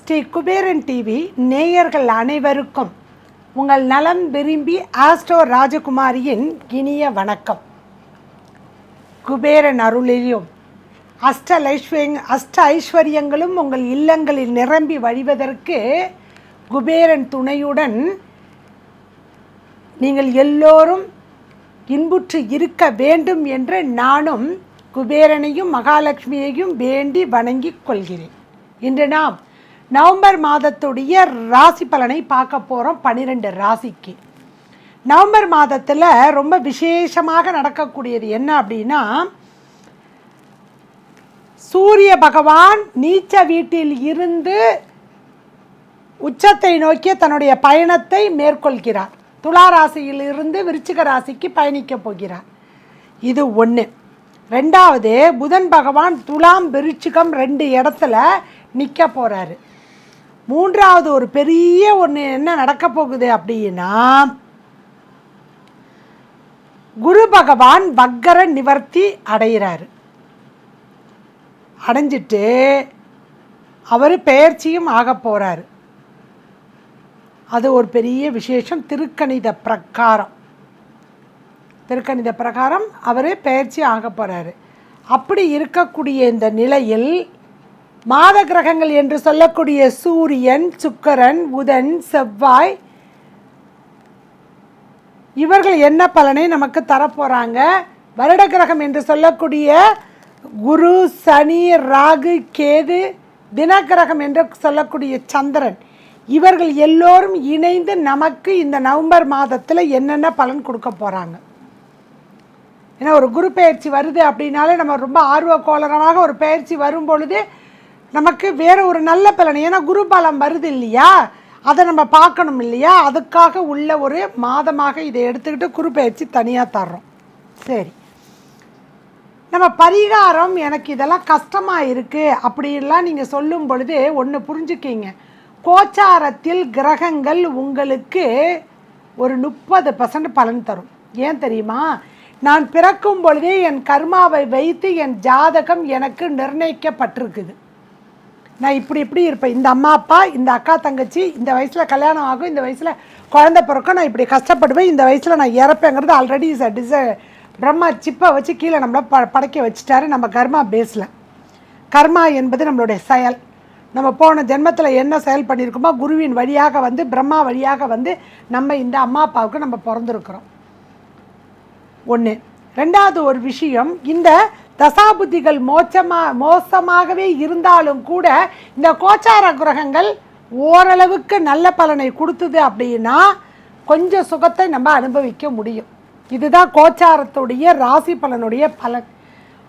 Sri Kuberan TV நேயர்கள் அனைவருக்கும் உங்கள் நலம் விரும்பி ஆஸ்ட்ரோ ராஜகுமாரியின் இனிய வணக்கம். குபேரன் அருளிலும் அஷ்ட ஐஸ்வர்யங்களும் உங்கள் இல்லங்களில் நிரம்பி வழிவதற்கு குபேரன் துணையுடன் நீங்கள் எல்லோரும் இன்புற்று இருக்க வேண்டும் என்று நானும் குபேரனையும் மகாலட்சுமியையும் வேண்டி வணங்கிக் கொள்கிறேன். இன்று நாம் நவம்பர் மாதத்துடைய ராசி பலனை பார்க்க போகிறோம். 12 ராசிக்கு நவம்பர் மாதத்தில் ரொம்ப விசேஷமாக நடக்கக்கூடியது என்ன அப்படின்னா, சூரிய பகவான் நீச்ச வீட்டில் இருந்து உச்சத்தை நோக்கி தன்னுடைய பயணத்தை மேற்கொள்கிறார். துலா ராசியில் இருந்து விருச்சிக ராசிக்கு பயணிக்க போகிறார். இது ஒன்று. ரெண்டாவது, புதன் பகவான் துலாம் விருச்சிகம் 2 இடத்துல நிற்க போகிறாரு. மூன்றாவது ஒரு பெரிய ஒன்று என்ன நடக்க போகுது அப்படின்னா, குரு பகவான் வக்கர நிவர்த்தி அடைகிறாரு. அடைஞ்சிட்டு அவர் பெயர்ச்சியும் ஆக போகிறாரு. அது ஒரு பெரிய விசேஷம். திருக்கணித பிரகாரம் அவர் பெயர்ச்சி ஆக போகிறாரு. அப்படி இருக்கக்கூடிய இந்த நிலையில் மாத கிரகங்கள் என்று சொல்லக்கூடிய சூரியன், சுக்கிரன், புதன், செவ்வாய் இவர்கள் என்ன பலனை நமக்கு தரப்போகிறாங்க. வருட கிரகம் என்று சொல்லக்கூடிய குரு, சனி, ராகு, கேது, தினக்கிரகம் என்று சொல்லக்கூடிய சந்திரன் இவர்கள் எல்லோரும் இணைந்து நமக்கு இந்த நவம்பர் மாதத்தில் என்னென்ன பலன் கொடுக்க போகிறாங்க. ஏன்னா ஒரு குரு பெயர்ச்சி வருது அப்படின்னாலே நம்ம ரொம்ப ஆர்வ கோளரமாக ஒரு பெயர்ச்சி வரும் பொழுது நமக்கு வேறு ஒரு நல்ல பலன். ஏன்னா குரு பலம் வருது இல்லையா, அதை நம்ம பார்க்கணும் இல்லையா, அதுக்காக உள்ள ஒரு மாதமாக இதை எடுத்துக்கிட்டு குரு பெயர்ச்சி தனியாக தர்றோம். சரி, நம்ம பரிகாரம் எனக்கு இதெல்லாம் கஷ்டமாக இருக்குது அப்படின்லாம் நீங்கள் சொல்லும் பொழுது ஒன்று புரிஞ்சுக்கிங்க. கோச்சாரத்தில் கிரகங்கள் உங்களுக்கு ஒரு 30% பலன் தரும். ஏன் தெரியுமா? நான் பிறக்கும் பொழுதே என் கர்மாவை வைத்து என் ஜாதகம் எனக்கு நிர்ணயிக்கப்பட்டிருக்குது. நான் இப்படி இருப்பேன். இந்த அம்மா அப்பா, இந்த அக்கா தங்கச்சி, இந்த வயசில் கல்யாணம் ஆகும், இந்த வயசில் குழந்தை பிறக்கும், நான் இப்படி கஷ்டப்படுவேன், இந்த வயசில் நான் இறப்பேங்கிறது ஆல்ரெடி பிரம்மா சிப்பை வச்சு கீழே நம்மளை படைக்க வச்சுட்டாரு. நம்ம கர்மா பேஸில். கர்மா என்பது நம்மளுடைய செயல். நம்ம போன ஜென்மத்தில் என்ன செயல் பண்ணியிருக்கோமோ குருவின் வழியாக வந்து, பிரம்மா வழியாக வந்து நம்ம இந்த அம்மா அப்பாவுக்கு நம்ம பிறந்திருக்கிறோம். ஒன்று. ரெண்டாவது ஒரு விஷயம், இந்த தசாபுத்திகள் மோசமாகவே இருந்தாலும் கூட இந்த கோச்சார கிரகங்கள் ஓரளவுக்கு நல்ல பலனை கொடுத்தது அப்படின்னா கொஞ்சம் சுகத்தை நம்ம அனுபவிக்க முடியும். இதுதான் கோச்சாரத்துடைய ராசி பலனுடைய பலன்.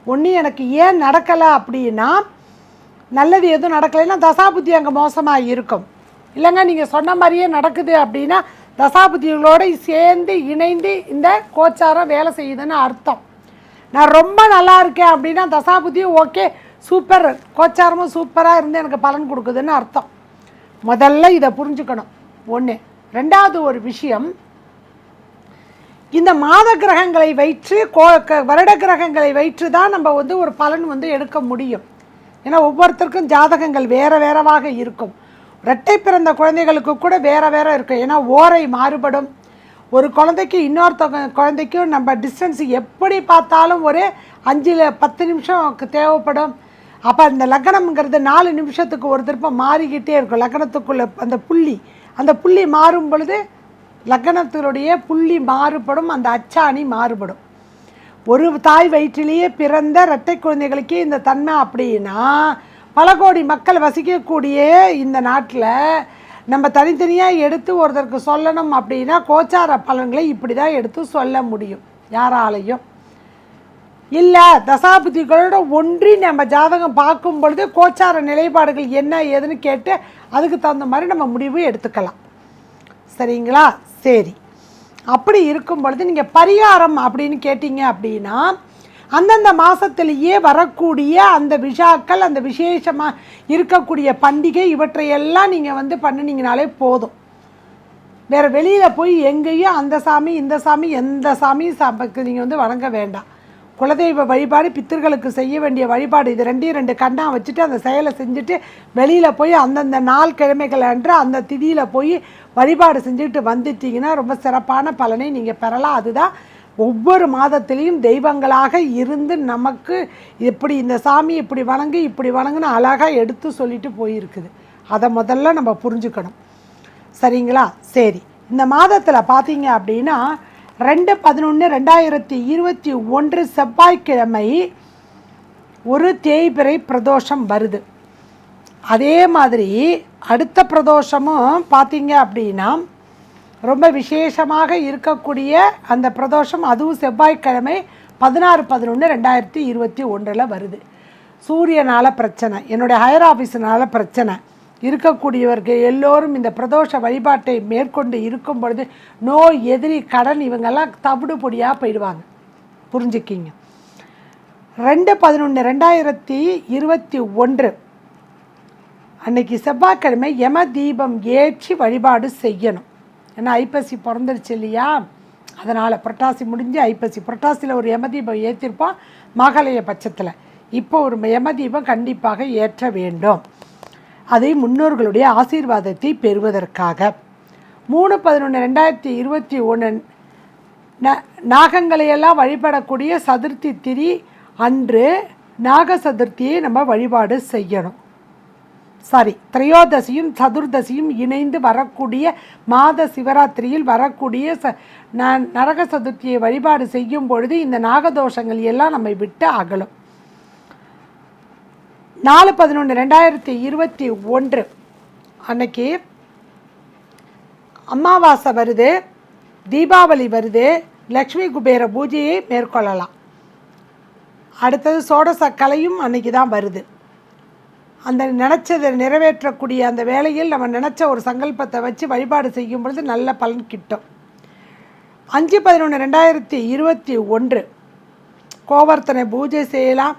ஒன்று, எனக்கு ஏன் நடக்கலை அப்படின்னா, நல்லது எதுவும் நடக்கலைன்னா தசாபுத்தி அங்கே மோசமாக இருக்கும். இல்லைங்க நீங்கள் சொன்ன மாதிரியே நடக்குது அப்படின்னா தசாபுத்திகளோடு சேர்ந்து இணைந்து இந்த கோச்சாரம் வேலை செய்யுதுன்னு அர்த்தம். நான் ரொம்ப நல்லா இருக்கேன் அப்படின்னா தசாபுத்தியும் ஓகே, சூப்பர், கோச்சாரமும் சூப்பராக இருந்து எனக்கு பலன் கொடுக்குதுன்னு அர்த்தம். முதல்ல இதை புரிஞ்சுக்கணும். ஒன்று. ரெண்டாவது ஒரு விஷயம், இந்த மாத கிரகங்களை வைத்து வருட கிரகங்களை வைத்து தான் நம்ம வந்து ஒரு பலன் வந்து எடுக்க முடியும். ஏன்னா ஒவ்வொருத்தருக்கும் ஜாதகங்கள் வேறவாக இருக்கும். இரட்டை பிறந்த குழந்தைகளுக்கு கூட வேற இருக்கும். ஏன்னா ஓரை மாறுபடும். ஒரு குழந்தைக்கு இன்னொருத்த குழந்தைக்கும் நம்ம டிஸ்டன்ஸ் எப்படி பார்த்தாலும் ஒரு 5-10 நிமிஷம் தேவைப்படும். அப்போ அந்த லக்னம்ங்கிறது 4 நிமிஷத்துக்கு ஒரு திருப்பம் மாறிக்கிட்டே இருக்கும். லக்னத்துக்குள்ளே அந்த புள்ளி மாறும் பொழுது லக்னத்தினுடைய புள்ளி மாறுபடும், அந்த அச்சாணி மாறுபடும். ஒரு தாய் வயிற்றிலேயே பிறந்த இரட்டை குழந்தைகளுக்கே இந்த தன்மை அப்படின்னா, பல கோடி மக்கள் வசிக்கக்கூடிய இந்த நாட்டில் நம்ம தனித்தனியாக எடுத்து ஒருத்தருக்கு சொல்லணும் அப்படின்னா கோச்சார பலன்களை இப்படி தான் எடுத்து சொல்ல முடியும் யாராலையும். இல்லை தசாபுத்திகளோட ஒன்றி நம்ம ஜாதகம் பார்க்கும் பொழுது கோச்சார நிலைப்பாடுகள் என்ன ஏதுன்னு கேட்டு அதுக்கு தகுந்த மாதிரி நம்ம முடிவு எடுத்துக்கலாம். சரிங்களா? சரி, அப்படி இருக்கும் பொழுது நீங்கள் பரிகாரம் அப்படின்னு கேட்டிங்க அப்படின்னா, அந்தந்த மாதத்திலேயே வரக்கூடிய அந்த விஷாக்கள், அந்த விசேஷமாக இருக்கக்கூடிய பண்டிகை இவற்றையெல்லாம் நீங்கள் வந்து பண்ணினீங்கனாலே போதும். வேறு வெளியில் போய் எங்கேயும் அந்த சாமி இந்த சாமி எந்த சாமியும் நீங்கள் வந்து வணங்க வேண்டாம். குலதெய்வ வழிபாடு, பித்தர்களுக்கு செய்ய வேண்டிய வழிபாடு, இது ரெண்டையும் 2 கண்ணா வச்சுட்டு அந்த செயலை செஞ்சுட்டு வெளியில் போய் அந்தந்த நாள் கிழமைகள் அன்று அந்த திதியில் போய் வழிபாடு செஞ்சுட்டு வந்துட்டிங்கன்னா ரொம்ப சிறப்பான பலனை நீங்கள் பெறலாம். அதுதான் ஒவ்வொரு மாதத்துலேயும் தெய்வங்களாக இருந்து நமக்கு இப்படி இந்த சாமி இப்படி வணங்குன்னு அழகாக எடுத்து சொல்லிட்டு போயிருக்குது. அதை முதல்ல நம்ம புரிஞ்சுக்கணும். சரிங்களா? சரி, இந்த மாதத்தில் பார்த்தீங்க அப்படின்னா 2/11/2021 செவ்வாய்க்கிழமை ஒரு தேய்பிறை பிரதோஷம் வருது. அதே மாதிரி அடுத்த பிரதோஷமும் பார்த்தீங்க அப்படின்னா ரொம்ப விசேஷமாக இருக்கக்கூடிய அந்த பிரதோஷம், அதுவும் செவ்வாய்க்கிழமை 16/11/2021 வருது. சூரியனால் பிரச்சனை, என்னுடைய ஹையர் ஆஃபீஸினால் பிரச்சனை இருக்கக்கூடியவர்கள் எல்லோரும் இந்த பிரதோஷ வழிபாட்டை மேற்கொண்டு இருக்கும் பொழுது நோய், எதிரி, கடன் இவங்கெல்லாம் தவிடு பொடியாக போயிடுவாங்க. புரிஞ்சுக்கிங்க. 2/11/2021 அன்னைக்கு செவ்வாய்க்கிழமை யம தீபம் ஏற்றி வழிபாடு செய்யணும். ஏன்னா ஐப்பசி பிறந்துருச்சு இல்லையா, அதனால் புரட்டாசி முடிஞ்சு ஐப்பசி, புரட்டாசியில் ஒரு யமதீபம் ஏற்றிருப்போம் மகாலய பட்சத்தில். இப்போ ஒரு யமதீபம் கண்டிப்பாக ஏற்ற வேண்டும். அதை முன்னோர்களுடைய ஆசீர்வாதத்தை பெறுவதற்காக. 3/11/2021 நாகங்களையெல்லாம் வழிபடக்கூடிய சதுர்த்தி திதி அன்று நாக சதுர்த்தியை நம்ம வழிபாடு செய்யணும். திரையோதசியும் சதுர்தசியும் இணைந்து வரக்கூடிய மாத சிவராத்திரியில் வரக்கூடிய நரக சதுர்த்தியை வழிபாடு செய்யும் பொழுது இந்த நாகதோஷங்கள் எல்லாம் நம்மை விட்டு அகலும். 4/11/2021 அன்னைக்கு அமாவாசை வருது, தீபாவளி வருது, லக்ஷ்மி குபேர பூஜையை மேற்கொள்ளலாம். அடுத்தது சோடச கலையும் அன்னைக்கு தான் வருது. அந்த நினச்சதை நிறைவேற்றக்கூடிய அந்த வேளையில் நம்ம நினச்ச ஒரு சங்கல்பத்தை வச்சு வழிபாடு செய்யும் பொழுது நல்ல பலன் கிட்டும். 5/11/2021 கோவர்த்தனை பூஜை செய்யலாம்.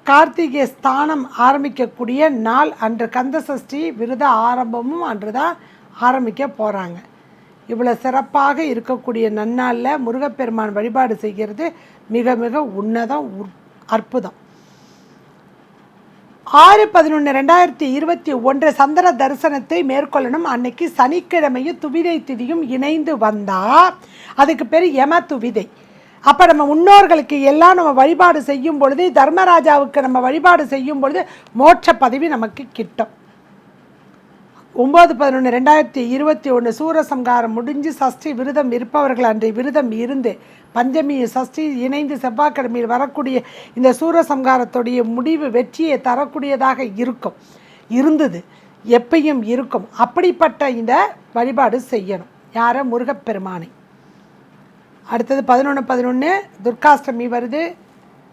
கார்த்திகை ஸ்தானம் ஆரம்பிக்கக்கூடிய நாள் அன்று கந்த சஷ்டி விரத ஆரம்பமும் அன்று தான் ஆரம்பிக்க போகிறாங்க. இவ்வளோ சிறப்பாக இருக்கக்கூடிய நன்னாளில் முருகப்பெருமான் வழிபாடு செய்கிறது மிக மிக உன்னதம், அற்புதம். 6/11/2021 சந்திர தரிசனத்தை மேற்கொள்ளணும். அன்னைக்கு சனிக்கிழமையும் துவிதை திதியும் இணைந்து வந்தால் அதுக்கு பேர் யம துவிதை. அப்போ நம்ம முன்னோர்களுக்கு எல்லாம் நம்ம வழிபாடு செய்யும் பொழுது, தர்மராஜாவுக்கு நம்ம வழிபாடு செய்யும் பொழுது மோட்ச பதவி நமக்கு கிட்டும். 9/11/2021 சூரசம்காரம் முடிஞ்சு சஷ்டி விரதம் இருப்பவர்கள் அன்றைய விரதம் இருந்து பஞ்சமி சஷ்டி இணைந்து செவ்வாய்க்கிழமையில் வரக்கூடிய இந்த சூரசம்காரத்துடைய முடிவு வெற்றியை தரக்கூடியதாக இருந்தது, எப்பையும் இருக்கும். அப்படிப்பட்ட இந்த வழிபாடு செய்யணும். யாரை? முருகப்பெருமானை. அடுத்தது 11/11 துர்காஷ்டமி வருது.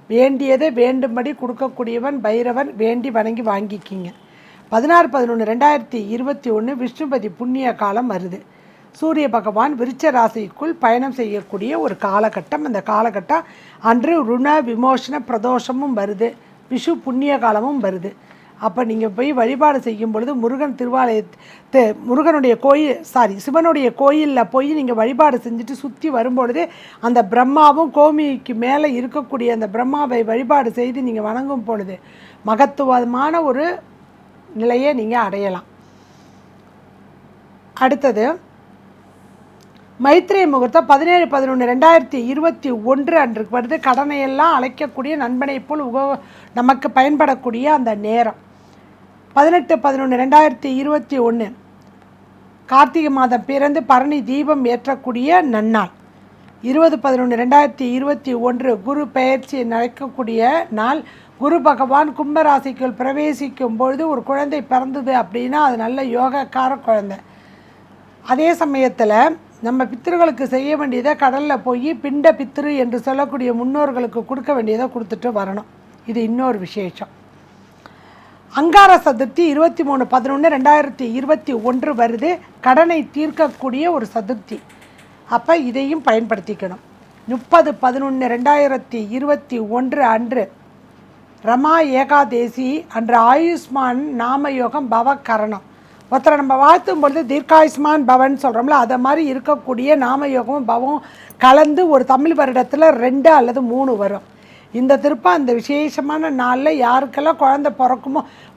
வேண்டியதை வேண்டும்படி கொடுக்கக்கூடியவன் பைரவன், வேண்டி வணங்கி வாங்கிக்கிங்க. 16/11/2021 விஷ்ணுபதி புண்ணிய காலம் வருது. சூரிய பகவான் விருச்ச ராசிக்குள் பயணம் செய்யக்கூடிய ஒரு காலகட்டம். அந்த காலகட்டம் அன்று ருண விமோசன பிரதோஷமும் வருது, விஷு புண்ணிய காலமும் வருது. அப்போ நீங்கள் போய் வழிபாடு செய்யும் பொழுது முருகன் முருகனுடைய சிவனுடைய கோயிலில் போய் நீங்கள் வழிபாடு செஞ்சுட்டு சுற்றி வரும்பொழுது அந்த பிரம்மாவும் கோமிக்கு மேலே இருக்கக்கூடிய அந்த பிரம்மாவை வழிபாடு செய்து நீங்கள் வணங்கும் பொழுது மகத்துவமான ஒரு நிலையை நீங்கள் அடையலாம். அடுத்தது மைத்ரேய முகூர்த்தம் 17/11/2021 அன்றைக்கு வருது. கடனையெல்லாம் அழைக்கக்கூடிய நண்பனை போல் நமக்கு பயன்படக்கூடிய அந்த நேரம். 18/11/2021 கார்த்திகை மாதம் பிறந்து பரணி தீபம் ஏற்றக்கூடிய நன்னாள். 20/11/2021 குரு பெயர்ச்சி நடக்கக்கூடிய நாள். குரு பகவான் கும்பராசிக்குள் பிரவேசிக்கும் பொழுது ஒரு குழந்தை பிறந்தது அப்படின்னா அது நல்ல யோகக்கார குழந்தை. அதே சமயத்தில் நம்ம பித்திருகளுக்கு செய்ய வேண்டியதை கடலில் போய் பிண்ட பித்திரு என்று சொல்லக்கூடிய முன்னோர்களுக்கு கொடுக்க வேண்டியதை கொடுத்துட்டு வரணும். இது இன்னொரு விசேஷம். அங்கார சதுர்த்தி 23/11/2021 வருது. கடனை தீர்க்கக்கூடிய ஒரு சதுர்த்தி. அப்போ இதையும் பயன்படுத்திக்கணும். 30/11/2021 அன்று ரமா ஏகாதேசி அன்று ஆயுஷ்மான் நாமயோகம் பவகரணம் ஒருத்தரை நம்ம வாழ்த்தும் பொழுது தீர்காயுஷ்மான் பவன் சொல்கிறோம்ல, அதை மாதிரி இருக்கக்கூடிய நாமயோகமும் பவம் கலந்து ஒரு தமிழ் வருடத்தில் 2 அல்லது 3 வரும். இந்த திருப்பம் அந்த விசேஷமான நாளில் யாருக்கெல்லாம் குழந்தை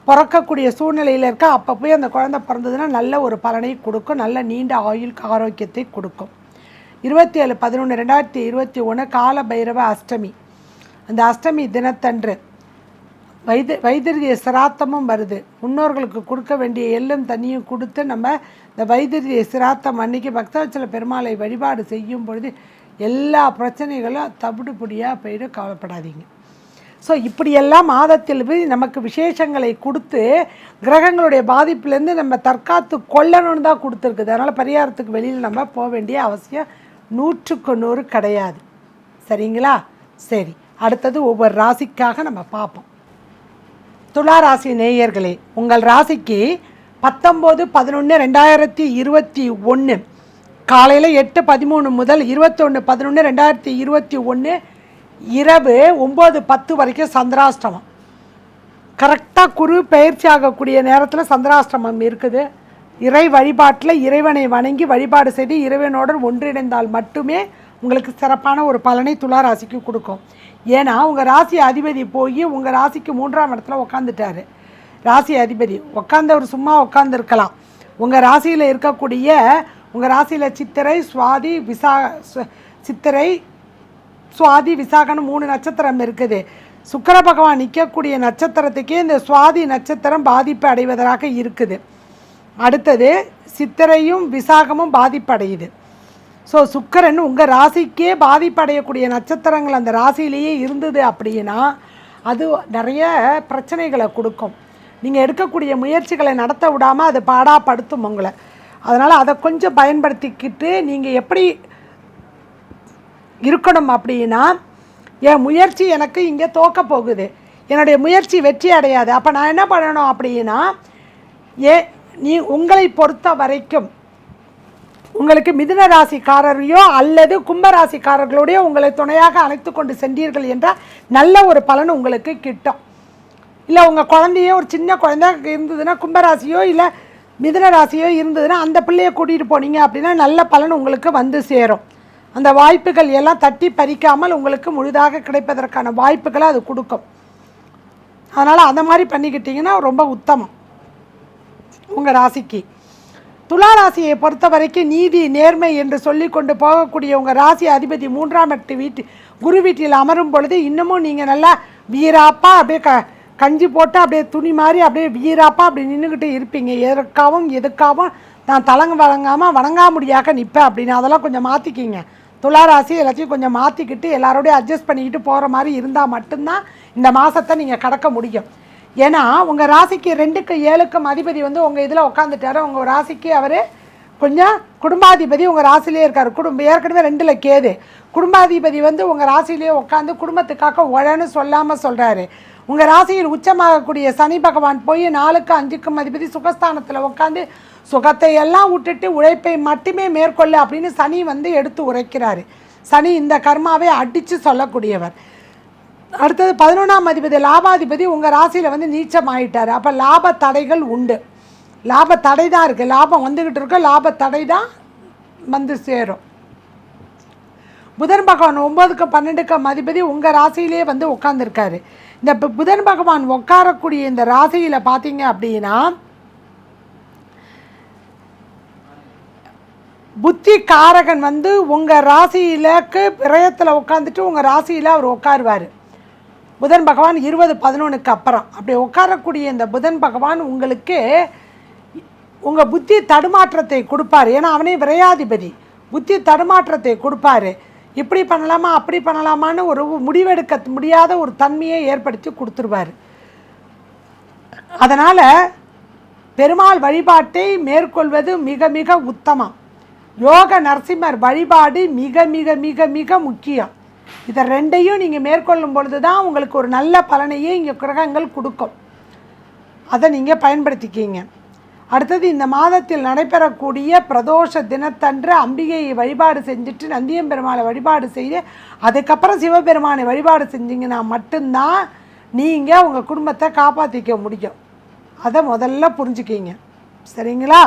பிறக்கக்கூடிய சூழ்நிலையில் இருக்கா அப்போ போய் அந்த குழந்தை பிறந்ததுன்னா நல்ல ஒரு பலனை கொடுக்கும், நல்ல நீண்ட ஆயுள் ஆரோக்கியத்தை கொடுக்கும். 27/11/2021 கால பைரவ அஷ்டமி. அந்த அஷ்டமி தினத்தன்று வைத்திருதிய சிராத்தமும் வருது. முன்னோர்களுக்கு கொடுக்க வேண்டிய எள்ளும் தண்ணியும் கொடுத்து நம்ம இந்த வைத்திருதிய சிராத்தம் அன்னைக்கு பக்தவச்சல பெருமாளை வழிபாடு செய்யும் பொழுது எல்லா பிரச்சனைகளும் தவிடுபடியாக போயிட்டு கவலைப்படாதீங்க. ஸோ இப்படியெல்லாம் மாதத்தில் நமக்கு விசேஷங்களை கொடுத்து கிரகங்களுடைய பாதிப்புலேருந்து நம்ம தற்காத்து கொள்ளணும்னு தான் கொடுத்துருக்குது. அதனால் பரிகாரத்துக்கு வெளியில் நம்ம போக வேண்டிய அவசியம் 100க்கு 100 கிடையாது. சரிங்களா? சரி, அடுத்தது ஒவ்வொரு ராசிக்காக நம்ம பார்ப்போம். துலா ராசி நேயர்களே, உங்கள் ராசிக்கு 19/11/2021 காலையில் 8:13 முதல் 21/11/2021 இரவு 9:10 வரைக்கும் சந்திராஷ்டமம். கரெக்டாக குரு பயிற்சி ஆகக்கூடிய நேரத்தில் சந்திராஷ்டமம் இருக்குது. இறை வழிபாட்டில் இறைவனை வணங்கி வழிபாடு செய்து இறைவனோடு ஒன்றிணைந்தால் மட்டுமே உங்களுக்கு சிறப்பான ஒரு பலனை துலா ராசிக்கு கொடுக்கும். ஏன்னா உங்கள் ராசி அதிபதி போய் உங்கள் ராசிக்கு 3ஆம் இடத்துல உட்காந்துட்டாரு. ராசி அதிபதி உட்காந்தவர் சும்மா உட்காந்துருக்கலாம். உங்கள் ராசியில் இருக்கக்கூடிய உங்கள் ராசியில் சித்திரை சுவாதி விசாகன்னு 3 நட்சத்திரம் இருக்குது. சுக்கிர பகவான் நிற்கக்கூடிய நட்சத்திரத்துக்கே இந்த சுவாதி நட்சத்திரம் பாதிப்பு அடைவதாக இருக்குது. அடுத்தது சித்திரையும் விசாகமும் பாதிப்படையுது. ஸோ சுக்கிரன் உங்கள் ராசிக்கே பாதிப்படையக்கூடிய நட்சத்திரங்கள் அந்த ராசியிலேயே இருந்தது அப்படின்னா அது நிறைய பிரச்சனைகளை கொடுக்கும். நீங்கள் எடுக்கக்கூடிய முயற்சிகளை நடத்த விடாமல் அது பாடாப்படுத்தும் உங்களை. அதனால் அதை கொஞ்சம் பயன்படுத்திக்கிட்டு நீங்கள் எப்படி இருக்கணும் அப்படின்னா, என் முயற்சி எனக்கு இங்கே தோக்க போகுது, என்னுடைய முயற்சி வெற்றி அடையாது, அப்போ நான் என்ன பண்ணணும் அப்படின்னா, உங்களை பொறுத்த வரைக்கும் உங்களுக்கு மிதுன ராசிக்காரரையோ அல்லது கும்பராசிக்காரர்களோடையோ உங்களை துணையாக அழைத்து கொண்டு சென்றீர்கள் என்றால் நல்ல ஒரு பலன் உங்களுக்கு கிட்டும். இல்லை உங்கள் குழந்தையோ ஒரு சின்ன குழந்தை இருந்ததுன்னா கும்பராசியோ இல்லை மிதுன ராசியோ இருந்ததுன்னா அந்த பிள்ளையை கூட்டிகிட்டு போனீங்க அப்படின்னா நல்ல பலன் உங்களுக்கு வந்து சேரும். அந்த வாய்ப்புகள் எல்லாம் தட்டி பறிக்காமல் உங்களுக்கு முழுதாக கிடைப்பதற்கான வாய்ப்புகளை அது கொடுக்கும். அதனால் அந்த மாதிரி பண்ணிக்கிட்டிங்கன்னா ரொம்ப உத்தமம் உங்கள் ராசிக்கு. துலா ராசியை பொறுத்த வரைக்கும் நீதி நேர்மை என்று சொல்லி கொண்டு போகக்கூடிய உங்கள் ராசி அதிபதி 3ஆம் வீட்டு குரு வீட்டில் அமரும் பொழுது இன்னமும் நீங்கள் நல்லா வீராப்பா அப்படியே கஞ்சி போட்டு அப்படியே துணி மாதிரி அப்படியே வீராப்பா அப்படி நின்றுக்கிட்டு இருப்பீங்க. எதுக்காகவும் நான் வணங்காமுடியாக நிற்பேன் அப்படின்னு அதெல்லாம் கொஞ்சம் மாற்றிக்கிங்க. துளாராசி எல்லாத்தையும் கொஞ்சம் மாற்றிக்கிட்டு எல்லாரோடையும் அட்ஜஸ்ட் பண்ணிக்கிட்டு போகிற மாதிரி இருந்தால் மட்டும்தான் இந்த மாதத்தை நீங்கள் கடக்க முடியும். ஏன்னா உங்கள் ராசிக்கு 2க்கு 7க்கும் அதிபதி வந்து உங்கள் இதில் உட்காந்துட்டாரு. உங்கள் ராசிக்கு அவர் கொஞ்சம் குடும்பாதிபதி உங்கள் ராசிலே இருக்கார். ஏற்கனவே 2ல் கேது. குடும்பாதிபதி வந்து உங்கள் ராசிலேயே உட்காந்து குடும்பத்துக்காக உழன்னு சொல்லாமல் சொல்கிறாரு. உங்கள் ராசியில் உச்சமாகக்கூடிய சனி பகவான் போய் 4க்கு 5க்கும் அதிபதி சுகஸ்தானத்தில் உட்காந்து சுகத்தை எல்லாம் விட்டுட்டு உழைப்பை மட்டுமே மேற்கொள்ள அப்படின்னு சனி வந்து எடுத்து உரைக்கிறாரு. சனி இந்த கர்மாவை அடித்து சொல்லக்கூடியவர். அடுத்தது 11ஆம் அதிபதி லாபாதிபதி உங்கள் ராசியில் வந்து நீச்சம் ஆகிட்டார். அப்போ லாப தடைகள் உண்டு. லாப தடை தான் இருக்குது. லாபம் வந்துக்கிட்டு இருக்க லாப தடை தான் வந்து சேரும். புதன் பகவான் 9க்கும் 12க்கும் அதிபதி உங்கள் ராசியிலே வந்து உட்காந்துருக்காரு. இந்த புதன் பகவான் உட்காரக்கூடிய இந்த ராசியில் பார்த்தீங்க அப்படின்னா புத்தி காரகன் வந்து உங்கள் ராசியிலக்கு விரயத்தில் உட்காந்துட்டு உங்கள் ராசியில் அவர் உட்காருவார். புதன் பகவான் 20/11க்கு அப்புறம் அப்படி உட்காரக்கூடிய இந்த புதன் பகவான் உங்களுக்கு உங்கள் புத்தி தடுமாற்றத்தை கொடுப்பார். ஏன்னா அவனே விரையாதிபதி. புத்தி தடுமாற்றத்தை கொடுப்பார். இப்படி பண்ணலாமா அப்படி பண்ணலாமான்னு ஒரு முடிவெடுக்க முடியாத ஒரு தன்மையை ஏற்படுத்தி கொடுத்துருவார். அதனால் பெருமாள் வழிபாட்டை மேற்கொள்வது மிக மிக உத்தமம். யோக நரசிம்மர் வழிபாடு மிக மிக மிக மிக முக்கியம். இதை 2ஐயும் நீங்கள் மேற்கொள்ளும் பொழுது தான் உங்களுக்கு ஒரு நல்ல பலனையே இங்கே கிரகங்கள் கொடுக்கும். அதை நீங்கள் பயன்படுத்திக்கிங்க. அடுத்தது இந்த மாதத்தில் நடைபெறக்கூடிய பிரதோஷ தினத்தன்று அம்பிகையை வழிபாடு செஞ்சுட்டு நந்தியம்பெருமாளை வழிபாடு செய்து அதுக்கப்புறம் சிவபெருமானை வழிபாடு செஞ்சிங்கன்னா மட்டும்தான் நீங்கள் உங்கள் குடும்பத்தை காப்பாற்றிக்க முடியும். அதை முதல்ல புரிஞ்சுக்கிங்க. சரிங்களா?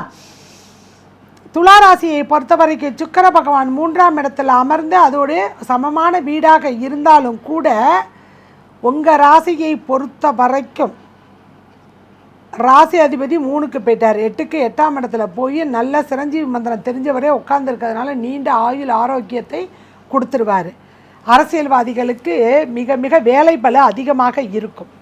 துலா ராசியை பொறுத்த வரைக்கும் சுக்கிர பகவான் 3ஆம் இடத்துல அமர்ந்து அதோடு சமமான வீடாக இருந்தாலும் கூட உங்கள் ராசியை பொறுத்த வரைக்கும் ராசி அதிபதி 3க்கு போயிட்டார், 8க்கு 8ஆம் இடத்துல போய் நல்ல சிரஞ்சீவி மந்திரம் தெரிஞ்சவரே உட்கார்ந்துருக்கிறதுனால நீண்ட ஆயுள் ஆரோக்கியத்தை கொடுத்துருவார். அரசியல்வாதிகளுக்கு மிக மிக வேலை பளு அதிகமாக இருக்கும்.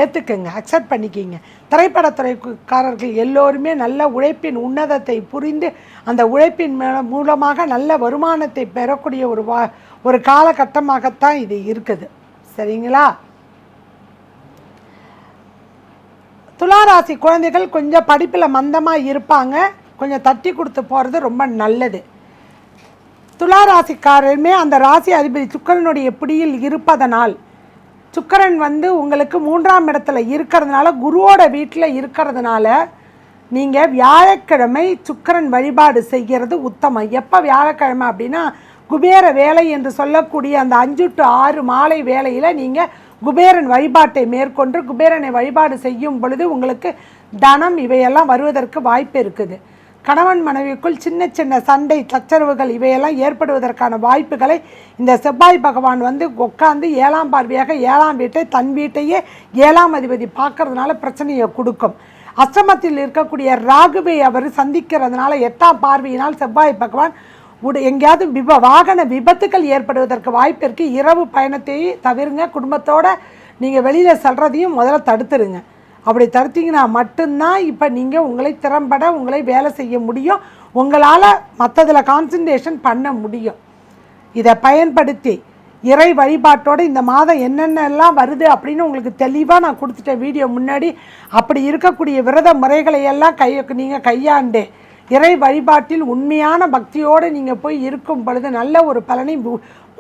ஏற்றுக்குங்க, அக்செப்ட் பண்ணிக்கிங்க. திரைப்படத்துறைக்காரர்கள் எல்லோருமே நல்ல உழைப்பின் உன்னதத்தை புரிந்து அந்த உழைப்பின் மூலமாக நல்ல வருமானத்தை பெறக்கூடிய ஒரு காலகட்டமாகத்தான் இது இருக்குது. சரிங்களா? துளாராசி குழந்தைகள் கொஞ்சம் படிப்பில் மந்தமாக இருப்பாங்க, கொஞ்சம் தட்டி கொடுத்து போகிறது ரொம்ப நல்லது. துளாராசிக்காரருமே அந்த ராசி அதிபதி சுக்கிரனுடைய பிடியில் இருப்பதனால் சுக்கிரன் உங்களுக்கு 3ஆம் இடத்துல இருக்கிறதுனால குருவோட வீட்டில் இருக்கிறதுனால நீங்கள் வியாழக்கிழமை சுக்கிரன் வழிபாடு செய்கிறது உத்தமம். எப்போ வியாழக்கிழமை அப்படின்னா குபேர வேலை என்று சொல்லக்கூடிய அந்த 5 to 6 மாலை வேளையில் நீங்கள் குபேரன் வழிபாட்டை மேற்கொண்டு குபேரனை வழிபாடு செய்யும் பொழுது உங்களுக்கு தனம் இவையெல்லாம் வருவதற்கு வாய்ப்பு இருக்குது. கணவன் மனைவிக்குள் சின்ன சின்ன சண்டை சச்சரவுகள் இவையெல்லாம் ஏற்படுவதற்கான வாய்ப்புகளை இந்த செவ்வாய் பகவான் உட்காந்து 7ஆம் பார்வையாக 7ஆம் வீட்டை தன் வீட்டையே 7ஆம் அதிபதி பார்க்கறதுனால பிரச்சனையை கொடுக்கும். அஷ்டமத்தில் இருக்கக்கூடிய ராகுவை அவர் சந்திக்கிறதுனால 8ஆம் பார்வையினால் செவ்வாய் பகவான் எங்கேயாவது வாகன விபத்துக்கள் ஏற்படுவதற்கு வாய்ப்பு இருக்குது. இரவு பயணத்தை தவிருங்க. குடும்பத்தோடு நீங்கள் வெளியில் செல்றதையும் முதல்ல தடுத்துருங்க. அப்படி தடுத்தீங்கன்னா மட்டும்தான் இப்போ நீங்கள் உங்களை திறம்பட உங்களை வேலை செய்ய முடியும், உங்களால் மற்றதில் கான்சன்ட்ரேஷன் பண்ண முடியும். இதை பயன்படுத்தி இறை வழிபாட்டோடு இந்த மாதம் என்னென்னலாம் வருது அப்படின்னு உங்களுக்கு தெளிவாக நான் கொடுத்துட்டேன் வீடியோ முன்னாடி. அப்படி இருக்கக்கூடிய விரத முறைகளையெல்லாம் நீங்கள் கையாண்டு இறை வழிபாட்டில் உண்மையான பக்தியோடு நீங்கள் போய் இருக்கும் பொழுது நல்ல ஒரு பலனை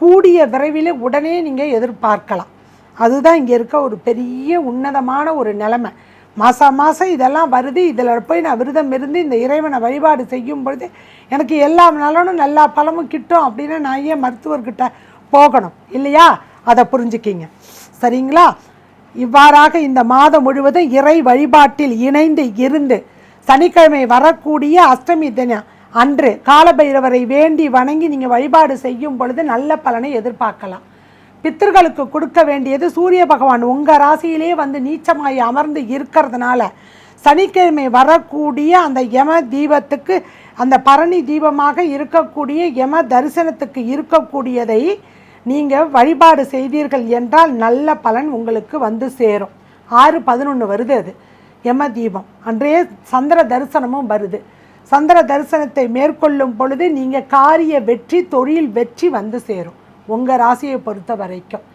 கூடிய விரைவில் உடனே நீங்கள் எதிர்பார்க்கலாம். அதுதான் இங்கே இருக்க ஒரு பெரிய உன்னதமான ஒரு நிலைமை. மாதம் இதெல்லாம் வருது, இதில் போய் நான் விரதம் இருந்து இந்த இறைவனை வழிபாடு செய்யும் பொழுது எனக்கு எல்லா நலனும் எல்லா பலமும் கிட்டும் அப்படின்னா நான் ஏன் மருத்துவர்கிட்ட போகணும் இல்லையா? அதை புரிஞ்சுக்கிங்க. சரிங்களா? இவ்வாறாக இந்த மாதம் முழுவதும் இறை வழிபாட்டில் இணைந்து இருந்து சனிக்கிழமை வரக்கூடிய அஷ்டமி தினம் அன்று காலபைரவரை வேண்டி வணங்கி நீங்கள் வழிபாடு செய்யும் பொழுது நல்ல பலனை எதிர்பார்க்கலாம். பித்தர்களுக்கு கொடுக்க வேண்டியது சூரிய பகவான் உங்கள் ராசியிலே நீச்சமாய் அமர்ந்து இருக்கிறதுனால சனிக்கிழமை வரக்கூடிய அந்த யம தீபத்துக்கு அந்த பரணி தீபமாக இருக்கக்கூடிய யம தரிசனத்துக்கு இருக்கக்கூடியதை நீங்கள் வழிபாடு செய்தீர்கள் என்றால் நல்ல பலன் உங்களுக்கு சேரும். 6/11 வருது, அது யம தீபம் அன்றைய சந்திர தரிசனமும் வருது. சந்திர தரிசனத்தை மேற்கொள்ளும் பொழுது நீங்கள் காரிய வெற்றி தொழில் வெற்றி சேரும் உங்கள் ராசியை பொறுத்த வரைக்கும்.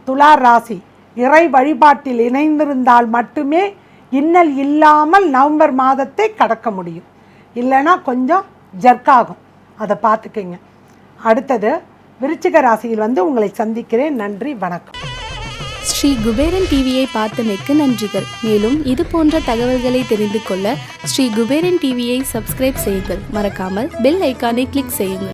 துலா ராசி இறை வழிபாட்டில் இணைந்திருந்தால் மட்டுமே இன்னல் இல்லாமல் நவம்பர் மாதத்தை கடக்க முடியும், இல்லைன்னா கொஞ்சம் ஜர்க்காகும். அதை பார்த்துக்குங்க. அடுத்தது விருச்சிக ராசியில் உங்களை சந்திக்கிறேன். நன்றி, வணக்கம். ஸ்ரீ குபேரன் டிவியை பார்த்தமைக்கு நன்றிகள். மேலும் இது போன்ற தகவல்களை தெரிந்து கொள்ள ஸ்ரீ குபேரன் டிவியை சப்ஸ்கிரைப் செய்யுங்கள். மறக்காமல் பெல் ஐக்கானை கிளிக் செய்யுங்கள்.